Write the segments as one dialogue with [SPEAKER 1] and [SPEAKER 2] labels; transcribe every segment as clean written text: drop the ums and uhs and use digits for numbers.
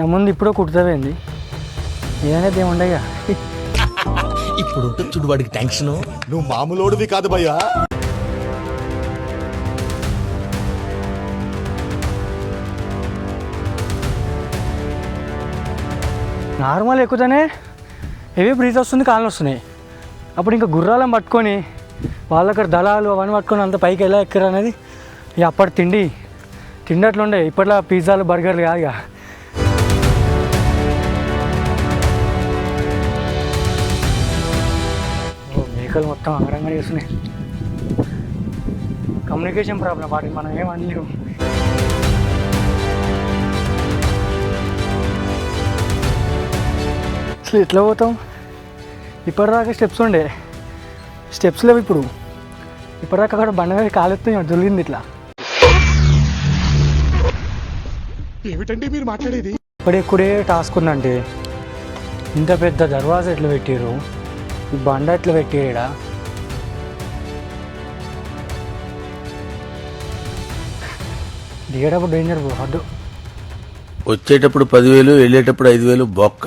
[SPEAKER 1] నా ముందు ఇప్పుడు కుడుతుంది ఏదైనా ఏముండగా
[SPEAKER 2] ఇప్పుడు చూడు వాడికి టెన్షన్.
[SPEAKER 3] నువ్వు మామూలోడివి కాదు భయ్యా.
[SPEAKER 1] నార్మల్ ఎక్కుతూనే హెవీ బ్రీత్ వస్తుంది, కాళ్ళు వస్తున్నాయి. అప్పుడు ఇంకా గుర్రాలను పట్టుకొని వాళ్ళ అక్కడ దళాలు అవన్నీ పట్టుకొని అంత పైకి ఎలా ఎక్కరు అనేది ఇక అప్పటి తిండి అట్లుండే. ఇప్పట్లో పిజ్జాలు బర్గర్లు కాదు ఇక. మేకలు మొత్తం అంగరంగా చేస్తున్నాయి. కమ్యూనికేషన్ ప్రాబ్లం, వాటికి మనం ఏమనలేము. అసలు ఎట్లా పోతాం? ఇప్పటిదాకా స్టెప్స్ ఉండే, స్టెప్స్ లేవు ఇప్పుడు. ఇప్పటిదాకా అక్కడ బండ మీద కాలెత్తుంది, దొరికింది ఇట్లా.
[SPEAKER 3] ఏమిటండి మీరు మాట్లాడేది?
[SPEAKER 1] ఇప్పుడే టాస్క్ ఉందంటే ఇంత పెద్ద దర్వాజా ఎట్లా పెట్టారు, ఈ బండ ఎట్లా పెట్టారు. దిగేటప్పుడు డేంజర్ పోవద్దు.
[SPEAKER 2] వచ్చేటప్పుడు 10,000, వెళ్ళేటప్పుడు 5,000 బొక్క.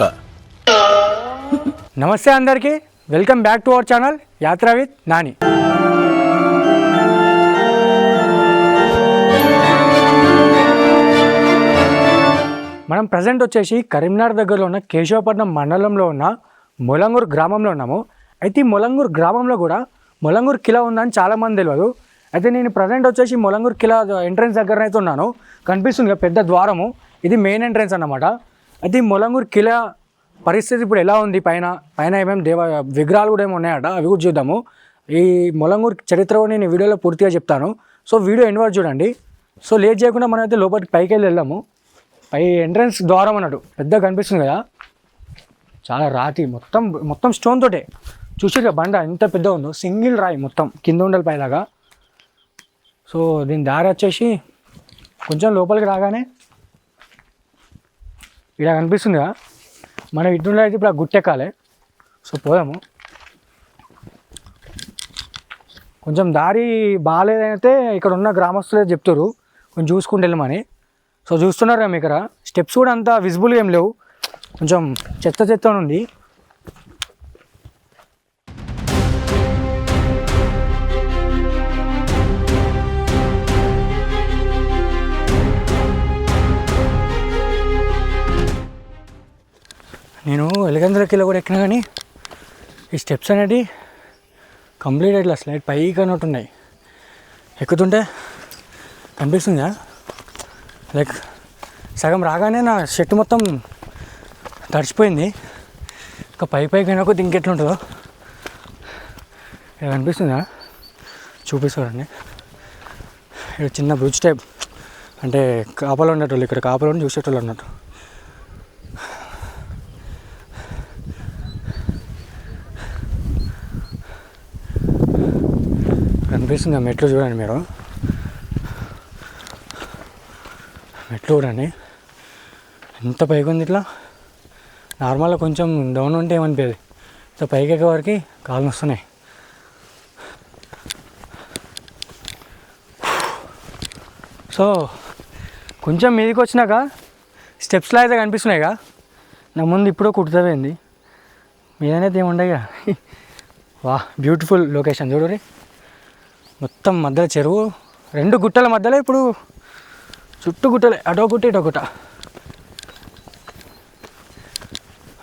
[SPEAKER 1] నమస్తే అందరికీ, welcome back to our channel యాత్ర విత్ నాని. మనం ప్రజెంట్ వచ్చేసి కరీంనగర్ దగ్గరలో ఉన్న కేశవపట్నం మండలంలో ఉన్న మొలంగూరు గ్రామంలో ఉన్నాము. అయితే ఈ మొలంగూరు గ్రామంలో కూడా మొలంగూరు కిలా ఉందని చాలామంది తెలియదు. అయితే నేను ప్రజెంట్ వచ్చేసి మొలంగూరు కిలా ఎంట్రన్స్ దగ్గర అయితే ఉన్నాను. కనిపిస్తుంది పెద్ద ద్వారము, ఇది మెయిన్ ఎంట్రన్స్ అన్నమాట. అయితే ఈ మొలంగూరు కిలా పరిస్థితి ఇప్పుడు ఎలా ఉంది, పైన ఏమేమి విగ్రహాలు కూడా ఏమి ఉన్నాయట, అవి కూడా చూద్దాము. ఈ మొలంగూరు చరిత్ర నేను ఈ వీడియోలో పూర్తిగా చెప్తాను. సో వీడియో ఎండ్ వరకు చూడండి. సో లేట్ చేయకుండా మనం అయితే లోపలికి పైకి వెళ్దాము. పై ఎంట్రన్స్ ద్వారం అన్నాడు, పెద్దగా కనిపిస్తుంది కదా, చాలా రాతి, మొత్తం స్టోన్ తోటే. చూసిగా బండ ఎంత పెద్దగా ఉందో, సింగిల్ రాయి మొత్తం కింద ఉండాలి పైలాగా. సో దీని దారి వచ్చేసి కొంచెం లోపలికి రాగానే ఇలా కనిపిస్తుంది కదా, మనం ఇటుండే అయితే ఇప్పుడు ఆ గుట్టెక్కాలి. సో పోదాము. కొంచెం దారి బాగాలేదైతే ఇక్కడ ఉన్న గ్రామస్తులే చెప్తారు, కొంచెం చూసుకుంటూ వెళ్ళమని. సో చూస్తున్నారు కదా, ఇక్కడ స్టెప్స్ కూడా అంత విజిబుల్గా ఏం లేవు, కొంచెం చెత్త ఉంది. నేను ఎలిగందుల కిలో కూడా ఎక్కినా కానీ ఈ స్టెప్స్ అనేవి కంప్లీట్ ఇట్లా స్లైడ్ పైకి అన్నట్టు ఉన్నాయి. ఎక్కుతుంటే కనిపిస్తుందా, లైక్ సగం రాగానే నా షర్ట్ మొత్తం తడిచిపోయింది. ఇంకా పైకి అయినా కొద్ది ఇంకెట్లుంటుందో ఇక్కడ కనిపిస్తుందా, చూపిస్తారండి. ఇక్కడ చిన్న బ్రిడ్జ్ టైప్, అంటే కాపలు ఉన్నట్టు, ఇక్కడ కాపలు చూసేటోళ్ళు అన్నట్టు. కనిపిస్తుంది మెట్లు చూడండి, మీరు మెట్లు చూడండి ఎంత పైకి ఉంది. ఇట్లా నార్మల్గా కొంచెం డౌన్ ఉంటే ఏమనిపించదు, ఇట్లా పైకి ఎక్కే వరకు కాళ్ళు వస్తున్నాయి. సో కొంచెం మీదకి వచ్చినాక స్టెప్స్లో అయితే కనిపిస్తున్నాయిగా, నా ముందు ఇప్పుడు కుడుతుంది మీదనైతే ఏముండగా. వా బ్యూటిఫుల్ లొకేషన్ చూడరి, మొత్తం మధ్యలో చెరువు, 2 గుట్టల మధ్యలో ఇప్పుడు చుట్టూ గుట్టలే, అటో గుట్ట ఇటో గుట్ట.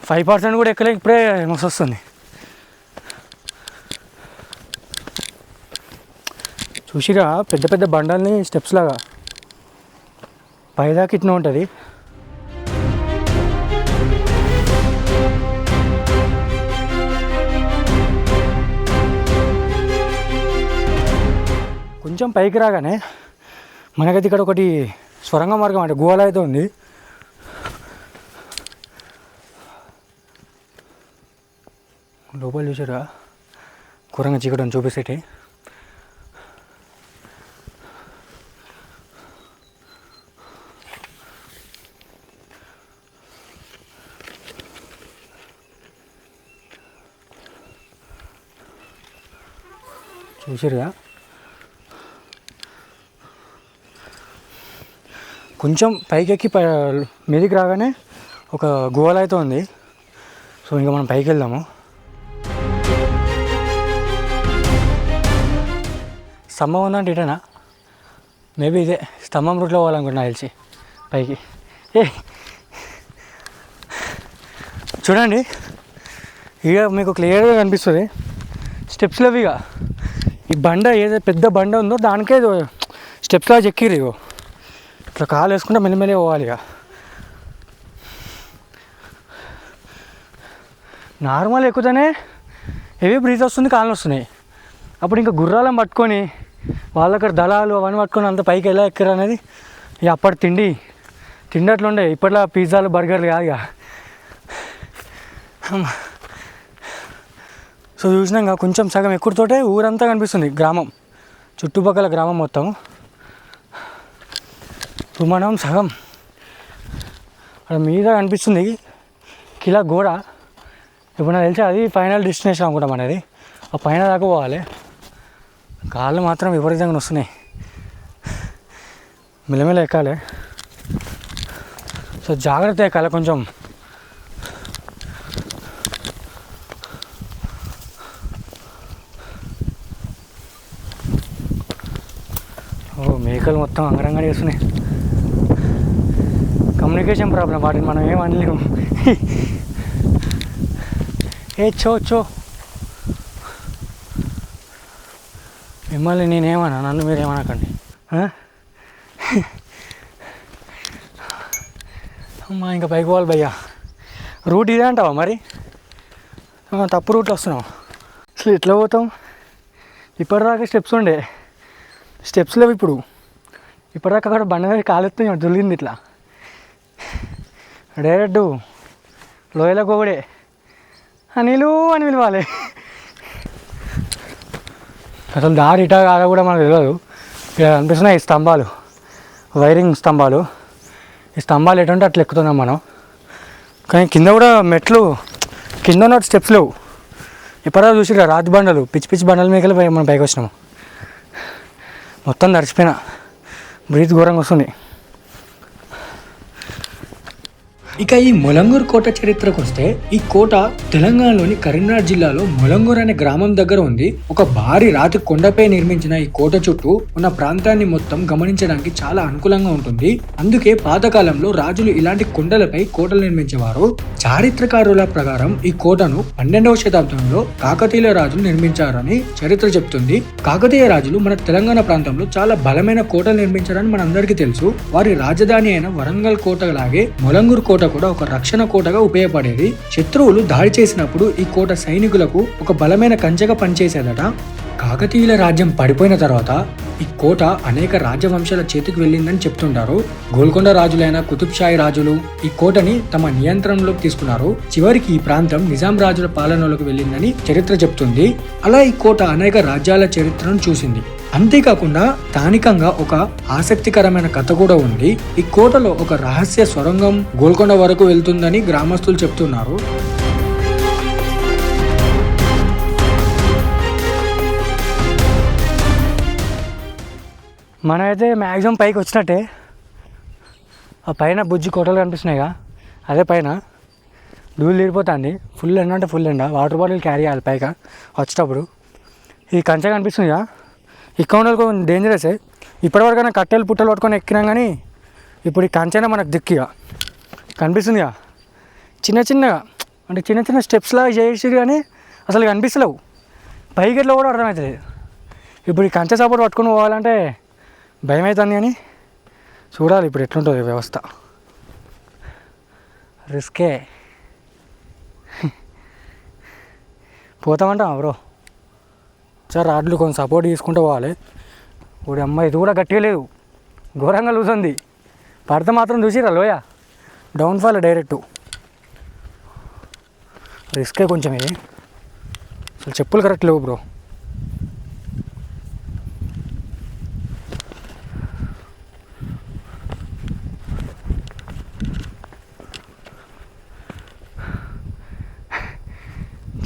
[SPEAKER 1] 5% కూడా ఎక్కలే, ఇప్పుడే మస్తు వస్తుంది. చూసిరా పెద్ద పెద్ద బండల్ని స్టెప్స్ లాగా పైదాకా ఇట్లా ఉంటుంది. కొంచెం పైకి రాగానే మనకైతే ఇక్కడ ఒకటి స్వరంగ మార్గం అంటే గుహలు అయితే ఉంది. లోపల చూసారా కూరంగా చీకటం చూపిస్తేటి. చూసారుగా కొంచెం పైకెక్కి మీదికి రాగానే ఒక గోల అయితే ఉంది. సో ఇంకా మనం పైకి వెళ్దాము. స్తంభం ఉందంటే ఇటేనా? మేబీ ఇదే స్తంభం రూట్లో పోవాలనుకుంటున్నా తెలిసి పైకి. చూడండి ఇక మీకు క్లియర్గా కనిపిస్తుంది స్టెప్స్లో. ఇక ఈ బండ ఏదైతే పెద్ద బండ ఉందో దానికే స్టెప్స్లో చెక్కిరు. ఇగో ఇట్లా కాలు వేసుకుంటే మెల్లిమెల్లి పోవాలి. ఇక నార్మల్ ఎక్కుతేనే హెవీ బ్రీజ్ వస్తుంది, కాళ్ళు వస్తున్నాయి. అప్పుడు ఇంకా గుర్రాలను పట్టుకొని వాళ్ళ అక్కడ దళాలు అవన్నీ పట్టుకొని అంత పైకి ఎలా ఎక్కరు అనేది ఇక అప్పటి తిండి అట్లుండే. ఇప్పట్లో పిజ్జాలు బర్గర్లు కాదు ఇక. సో చూసినాక కొంచెం సగం ఎక్కుడుతోటే ఊరంతా కనిపిస్తుంది, గ్రామం చుట్టుపక్కల గ్రామం మొత్తం. ఇప్పుడు మనం సగం అక్కడ మీద కనిపిస్తుంది కిలా గోడ. ఇప్పుడు నాకు తెలిసి అది ఫైనల్ డెస్టినేషన్ అనుకుంటాం అనేది. ఆ పైన దాకా పోవాలి. కాళ్ళు మాత్రం విపరీతంగా వస్తున్నాయి, మెల్లమెల్ల ఎక్కాలి. సో జాగ్రత్త ఎక్కాలి కొంచెం. మేకలు మొత్తం అంగరంగడి చేస్తున్నాయి. కమ్యూనికేషన్ ప్రాబ్లం, వాటిని మనం ఏం అనలేము. చో మిమ్మల్ని నేనేమన్నా, నన్ను మీరేమనకండి. అమ్మా ఇంకా పైకి పోవాలి భయ్యా. రూట్ ఇదే అంటావా మరి? తప్పు రూట్లో వస్తున్నాం. అసలు ఎట్లా పోతాం? ఇప్పటిదాకా స్టెప్స్ ఉండే, స్టెప్స్ లేవు ఇప్పుడు. ఇప్పటిదాకా అక్కడ బండ మీద కాలెత్తుంది, దొరికింది ఇట్లా డైరెక్ట్ లోయలకు ఒకడే అనిలు అని పిలవాలి. అసలు దారి ఇటా కాదా కూడా మనకు తెలియదు. ఇక్కడ కనిపిస్తున్నాయి ఈ స్తంభాలు, వైరింగ్ స్తంభాలు. ఈ స్తంభాలు ఎటుంటే అట్లా ఎక్కుతున్నాం మనం. కానీ కింద కూడా మెట్లు, కింద ఉన్న స్టెప్స్ లేవు. ఇప్పటిదా చూసి రాతి బండలు, పిచ్చి పిచ్చి బండల మీద మనం పైకి వచ్చినాము. మొత్తం తడిచిపోయినా, బ్రీత్ ఘోరంగా వస్తుంది. ఇక ఈ మొలంగూర్ కోట చరిత్రకు వస్తే, ఈ కోట తెలంగాణలోని కరీంనగర్ జిల్లాలో మొలంగూర్ అనే గ్రామం దగ్గర ఉంది. ఒక భారీ రాతి కొండపై నిర్మించిన ఈ కోట చుట్టూ ఉన్న ప్రాంతాన్ని మొత్తం గమనించడానికి చాలా అనుకూలంగా ఉంటుంది. అందుకే పాతకాలంలో రాజులు ఇలాంటి కొండలపై కోటలు నిర్మించేవారు. చారిత్రకారుల ప్రకారం ఈ కోటను 12వ శతాబ్దంలో కాకతీయ రాజులు నిర్మించారని చరిత్ర చెప్తుంది. కాకతీయ రాజులు మన తెలంగాణ ప్రాంతంలో చాలా బలమైన కోటలు నిర్మించారని మనందరికీ తెలుసు. వారి రాజధాని అయిన వరంగల్ కోట లాగే మొలంగూర్ కోట కూడా ఒక రక్షణ కోటగా ఉపయోగపడేది. శత్రువులు దాడి చేసినప్పుడు ఈ కోట సైనికులకు ఒక బలమైన కంచెగా పనిచేసేదట. కాకతీయుల రాజ్యం పడిపోయిన తర్వాత ఈ కోట అనేక రాజవంశాల చేతికి వెళ్ళిందని చెప్తుంటారు. గోల్కొండ రాజులైన కుతుబ్ షాహీ రాజులు ఈ కోటని తమ నియంత్రణలోకి తీసుకున్నారు. చివరికి ఈ ప్రాంతం నిజాం రాజుల పాలనలోకి వెళ్ళిందని చరిత్ర చెప్తుంది. అలా ఈ కోట అనేక రాజ్యాల చరిత్రను చూసింది. అంతేకాకుండా స్థానికంగా ఒక ఆసక్తికరమైన కథ కూడా ఉంది. ఈ కోటలో ఒక రహస్య సొరంగం గోల్కొండ వరకు వెళ్తుందని గ్రామస్తులు చెప్తున్నారు. మనమైతే మ్యాక్సిమం పైకి వచ్చినట్టే. ఆ పైన బుజ్జి కోటలు కనిపిస్తున్నాయిగా, అదే పైన ధూళి తీరిపోతుంది. ఫుల్ ఎండ అంటే ఫుల్ ఎండ. వాటర్ బాటిల్ క్యారీ చేయాలి పైగా వచ్చేటప్పుడు. ఈ కంచె కనిపిస్తుందిగా, ఇక్కడ కొంచెం డేంజరసే. ఇప్పటివరకైనా కట్టెలు పుట్టలు పట్టుకొని ఎక్కినాం, కానీ ఇప్పుడు ఈ కంచెనే మనకు దిక్కుగా కనిపిస్తుందిగా. చిన్న చిన్నగా అంటే చిన్న చిన్న స్టెప్స్లా చేసి కానీ అసలు కనిపిస్తలేవు. పైకి ఎట్లా కూడా అర్థమవుతుంది. ఇప్పుడు ఈ కంచె సపోర్ట్ పట్టుకొని పోవాలంటే భయం అవుతుంది. కానీ చూడాలి ఇప్పుడు ఎట్లుంటుంది వ్యవస్థ. రిస్కే. పోతామంటా బ్రో. సార్ రాడ్లు కొంచెం సపోర్ట్ తీసుకుంటూ పోవాలి. ఇప్పుడు అమ్మాయి ఇది కూడా గట్టిగా లేదు, ఘోరంగా లూజ్ ఉంది. పడితే మాత్రం చూసిరా లోయ డౌన్ఫాల్ డైరెక్ట్. రిస్కే కొంచెం ఇది. అసలు చెప్పులు కరెక్ట్ లేవు బ్రో.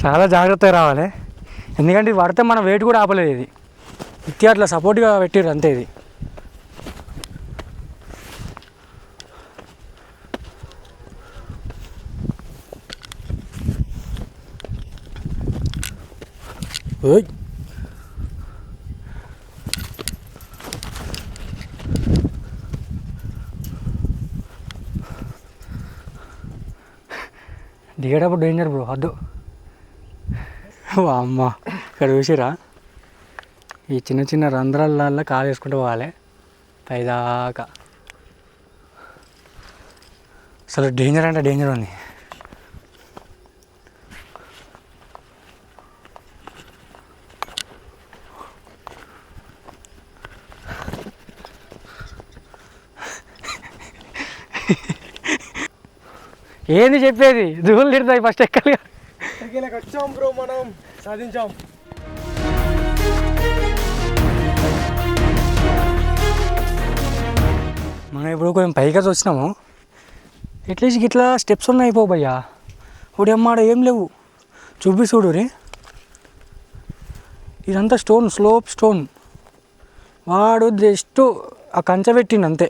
[SPEAKER 1] చాలా జాగ్రత్తగా రావాలి, ఎందుకంటే ఇది పడితే మన వెయిట్ కూడా ఆపలేదు. ఇది ఇత్తి అట్లా సపోర్ట్గా పెట్టిర్రు అంతే. ఇది ఓయ్ దిగేటప్పుడు డేంజర్ బ్రో వద్దు. అమ్మ ఇక్కడ చూసిరా ఈ చిన్న చిన్న రంధ్రాలల్లో కాలు వేసుకుంటూ పోవాలి పైదాకా. అసలు డేంజర్ అంటే డేంజర్ ఉంది. ఏంది చెప్పేది దువ్వులు తిడతాయి ఫస్ట్ ఎక్కాలి.
[SPEAKER 4] వచ్చాం బ్రో, మనం సాధించాం.
[SPEAKER 1] మనం ఇప్పుడు కొంచెం పైకి వచ్చినాము. ఎట్లీస్ట్ ఇట్లా స్టెప్స్ ఉన్నాయి పో భయ్యా. ఇప్పుడు అమ్మాడ ఏం లేవు చూడు రే. ఇదంతా స్టోన్, స్లోప్ స్టోన్. వాడు జస్ట్ ఆ కంచె పెట్టిండు అంతే.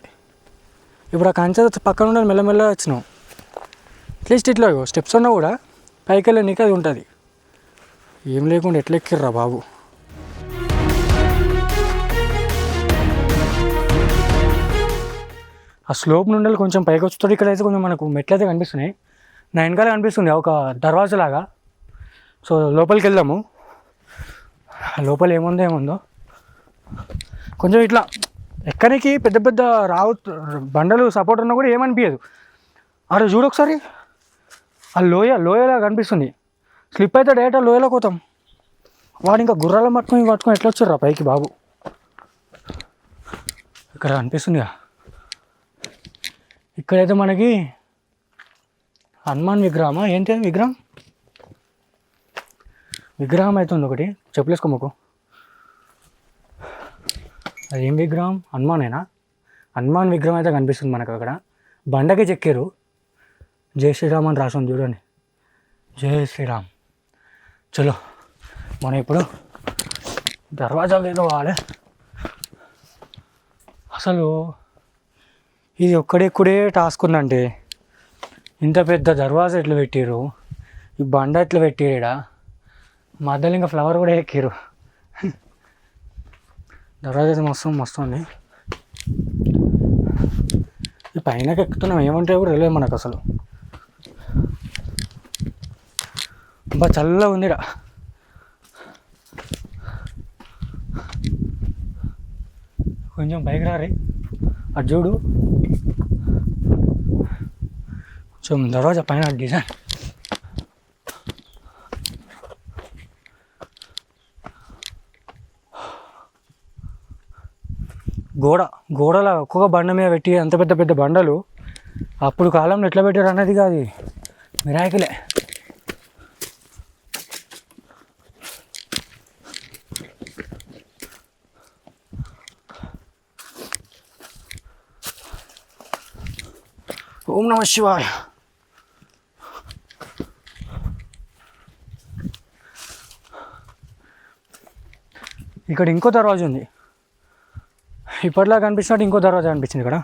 [SPEAKER 1] ఇప్పుడు ఆ కంచె పక్కన ఉండే మెల్లమెల్ల వచ్చినాం. అట్లీస్ట్ ఇట్లా స్టెప్స్ ఉన్నా కూడా పైకి వెళ్ళనీకి అది ఉంటుంది. ఏం లేకుండా ఎట్లా ఎక్కిర్రా బాబు. ఆ స్లోప్ నుండి కొంచెం పైకి వచ్చుతాడు. ఇక్కడైతే కొంచెం మనకు మెట్లు అయితే కనిపిస్తున్నాయి. నా వెనకాల కనిపిస్తుంది ఒక దర్వాజా లాగా. సో లోపలికి వెళ్దాము. లోపల ఏముందో కొంచెం ఇట్లా ఎక్కడికి పెద్ద పెద్ద బండలు సపోర్ట్ ఉన్నా కూడా ఏమనిపించదు. ఆడ చూడు ఒకసారి ఆ లోయలా కనిపిస్తుంది. స్లిప్ అయితే డైరెక్ట్ ఆ లోయలోకి పోతాం. వాడు ఇంకా గుర్రాల పట్టుకొని ఎట్లా వచ్చారు పైకి బాబు. ఇక్కడ కనిపిస్తుందిగా. ఇక్కడైతే మనకి హనుమాన్ విగ్రహమా ఏంటి విగ్రహం అయితే ఉంది ఒకటి. చెప్పులేసుకోమకు. అది ఏం విగ్రహం? హనుమానేనా? హనుమాన్ విగ్రహం అయితే కనిపిస్తుంది మనకు అక్కడ. బండకి చెక్కారు. జై శ్రీరామ్ అని రాసింది చూడండి. జై శ్రీరామ్. చలో మనం ఇప్పుడు దర్వాజా ఏదో వాడే. అసలు ఇది ఒక్కడెక్కడే టాస్క్ ఉందంటే ఇంత పెద్ద దర్వాజా ఎట్లా పెట్టారు, ఈ బండ ఎట్లా పెట్టారు, ఇక్కడ మధ్యలో ఇంకా ఫ్లవర్ కూడా ఎక్కారు. దర్వాజా అయితే మస్తు ఉంది. ఈ పైనకి ఎక్కుతున్నాం ఏమంటే కూడా తెలియదు మనకు అసలు. చల్లగా ఉంది. కొంచెం పైకి రారే. అటు చూడు కొంచెం దర్వాజా పైన డిజైన్. గోడలా ఒక్కొక్క బండ మీద పెట్టి అంత పెద్ద పెద్ద బండలు అప్పుడు కాలంలో ఎట్లా పెట్టారు అన్నది కాదు, మిరాకిలే. ఓం నమః శివాయ. ఇక్కడ ఇంకో దర్వాజా ఉంది. ఇప్పటిలా కనిపిస్తున్నట్టు ఇంకో దర్వాజా అనిపించింది ఇక్కడ.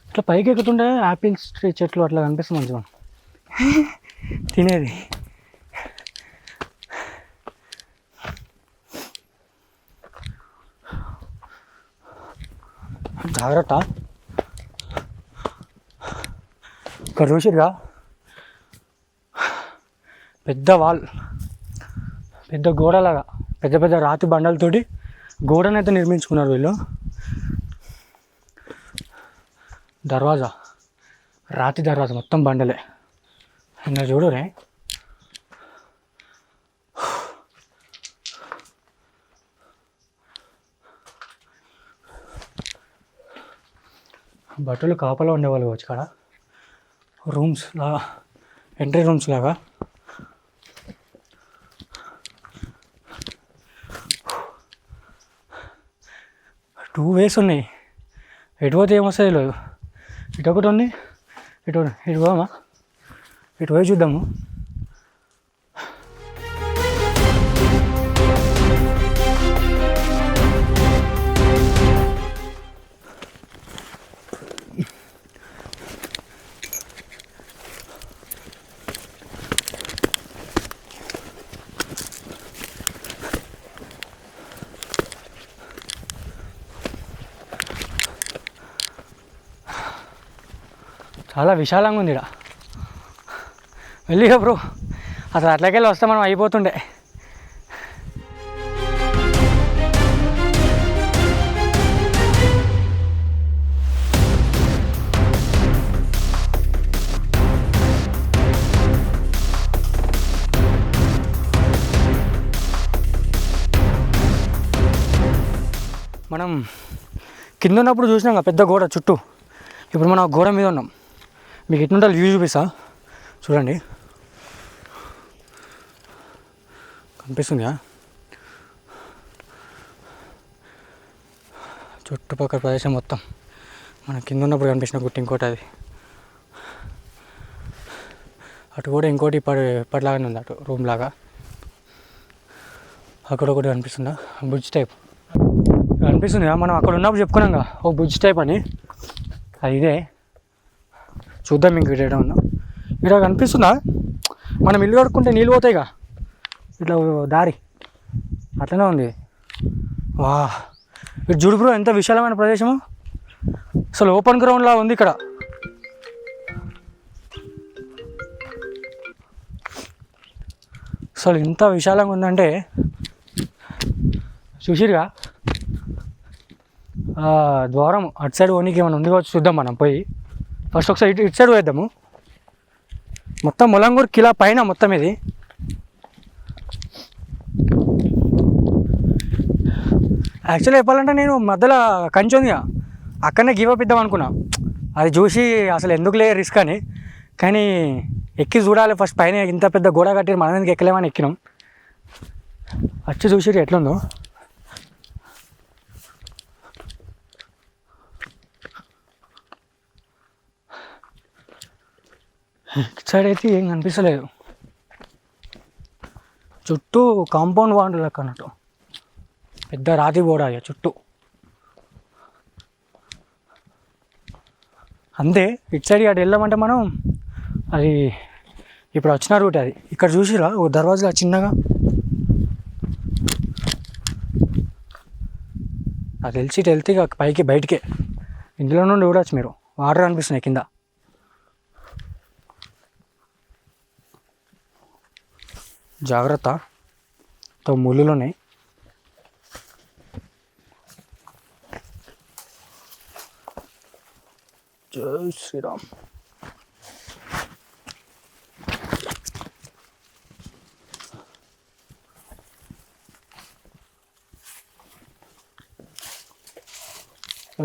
[SPEAKER 1] ఇట్లా పైకి ఎక్కుతుంటే యాపిల్స్ చెట్లు అట్లా కనిపిస్తుంది మంచిగా తినేది. జాగ్రత్త. ఇక్కడ చూసిరుగా పెద్ద వాల్, పెద్ద గోడలాగా పెద్ద పెద్ద రాతి బండలతోటి గోడనైతే నిర్మించుకున్నారు వీళ్ళు. దర్వాజా రాతి దర్వాజా మొత్తం బండలే. ఇంకా చూడురే బట్టలు కాపలా ఉండేవాళ్ళు వచ్చి కాడ. రూమ్స్ లాగా, ఎంట్రీ రూమ్స్ లాగా. టూ వేస్ ఉన్నాయి. ఎటు పోతే ఏమొస్తుంది లేదు. ఇటు ఒకటి ఉంది, ఇటు పోదామా? ఇటు పోయి చూద్దాము. చాలా విశాలంగా ఉంది ఇక్కడ. వెళ్ళిగా బ్రో, అసలు అట్లకెళ్ళి వస్తే మనం అయిపోతుండే. మనం కింద ఉన్నప్పుడు చూసినాం కదా పెద్ద గోడ చుట్టూ, ఇప్పుడు మనం ఆ గోడ మీద ఉన్నాం. మీకు ఎట్లుంటే వ్యూ చూపిస్తా చూడండి, కనిపిస్తుందా చుట్టుపక్కల ప్రదేశం మొత్తం. మనం కింద ఉన్నప్పుడు కనిపించిన గుట్టి ఇంకోటి అది, అటు కూడా ఇంకోటి ఇప్పటిలాగానే ఉంది, అటు రూమ్ లాగా. అక్కడ ఒకటి కనిపిస్తుందా బ్రిడ్జ్ టైప్ కనిపిస్తుంది. మనం అక్కడ ఉన్నప్పుడు చెప్పుకున్నాం కదా ఒక బ్రిడ్జ్ టైప్ అని, అది ఇదే. చూద్దాం ఇంక ఇక్కడ ఉందా, ఇక్కడ కనిపిస్తుందా? మనం ఇల్లు కడుక్కుంటే నీళ్ళు పోతాయిగా ఇట్లా దారి, అట్లనే ఉంది. వా, ఇటు చూడు బ్రో ఎంత విశాలమైన ప్రదేశము, అసలు ఓపెన్ గ్రౌండ్ లా ఉంది ఇక్కడ. అసలు ఇంత విశాలంగా ఉందంటే చూసిరుగా. ద్వారం అటు సైడ్ ఓనికి ఏమైనా ఉంది కావచ్చు, చూద్దాం మనం పోయి. ఫస్ట్ ఒకసారి ఇటు సైడ్ వేద్దాము. మొత్తం ములంగూరు కిలా పైన మొత్తం ఇది. యాక్చువల్లీ చెప్పాలంటే నేను మధ్యలో కంచి ఉందిగా అక్కడనే గివప్ ఇద్దాం అనుకున్నా, అది చూసి అసలు ఎందుకులే రిస్క్ అని. కానీ ఎక్కి చూడాలి ఫస్ట్, పైన ఇంత పెద్ద గోడ కట్టి మన మీదకి ఎక్కలేమని ఎక్కినాం. వచ్చి చూసి ఎట్లుందో. ఇటు సైడ్ అయితే ఏం కనిపిస్తలేదు, చుట్టూ కాంపౌండ్ వాల్ లెక్క అన్నట్టు, పెద్ద రాతి గోడ చుట్టూ అంతే. ఇటు సైడ్ అటు వెళ్ళామంటే మనం, అది ఇప్పుడు వచ్చిన రూట్ అది. ఇక్కడ చూసిరా ఓ దర్వాజా చిన్నగా, అది తెలిసి ఇటు వెళ్తే ఇక పైకి బయటికే, ఇందులో నుండి చూడవచ్చు మీరు. వాటర్ అనిపిస్తున్నాయి కింద. జాగ్రత్త, ముళ్ళులు ఉన్నాయి. జై శ్రీరామ్.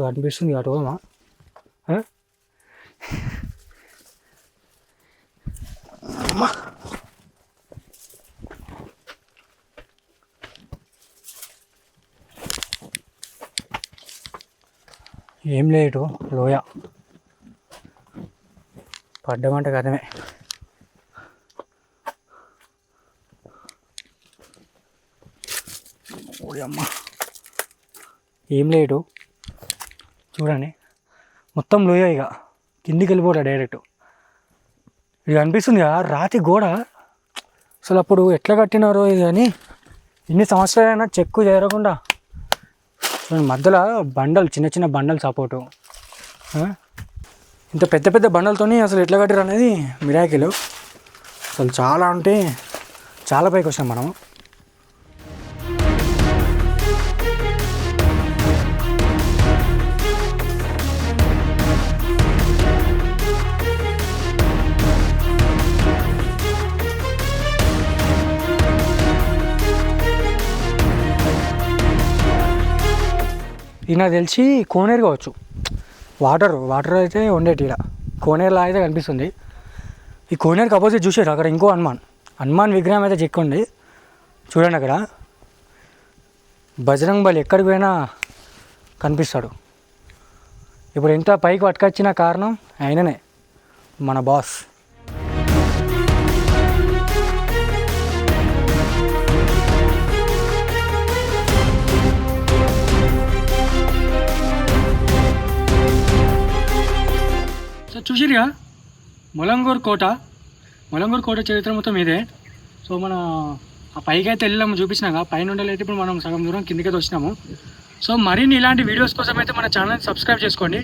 [SPEAKER 1] అనిపిస్తుంది అటు పోమా? ఏం లేదు, లోయ పడ్డమంటే కదమే. అమ్మ ఏం లేదు చూడండి, మొత్తం లోయ, ఇక కిందికి వెళ్ళిపోతా డైరెక్ట్. ఇది అనిపిస్తుంది కదా రాతి గోడ, అసలు అప్పుడు ఎట్లా కట్టినారో ఇది అని. ఇన్ని సంవత్సరాలైనా చెక్కు చేరకుండా మధ్యలో బండలు, చిన్న చిన్న బండలు సపోర్టు. ఇంత పెద్ద పెద్ద బండలతో అసలు ఎట్లా కట్టారు అనేది మిరాకిల్. అసలు చాలా అంటే చాలా పైకి వచ్చాం మనం. ఇది నాకు తెలిసి కోనేరు కావచ్చు, వాటర్ అయితే ఉండేటి ఇక్కడ కోనేరులా అయితే కనిపిస్తుంది. ఈ కోనేరుకి అపోజిట్ చూసారు అక్కడ ఇంకో హనుమాన్ విగ్రహం అయితే చెక్కుంది చూడండి. అక్కడ బజరంగ్ బలి ఎక్కడికి పోయినా కనిపిస్తాడు. ఇప్పుడు ఎంత పైకి పట్టుకొచ్చిన కారణం ఆయననే, మన బాస్. సో చూసిరుగా ములంగూరు కోట చరిత్ర మొత్తం ఇదే. సో మన ఆ పైకి అయితే వెళ్ళాము చూపించినాక, పైన ఉండాలి అయితే ఇప్పుడు మనం సగం దూరం కిందికైతే వచ్చినాము. సో మరిన్ని ఇలాంటి వీడియోస్ కోసం అయితే మన ఛానల్ సబ్స్క్రైబ్ చేసుకోండి.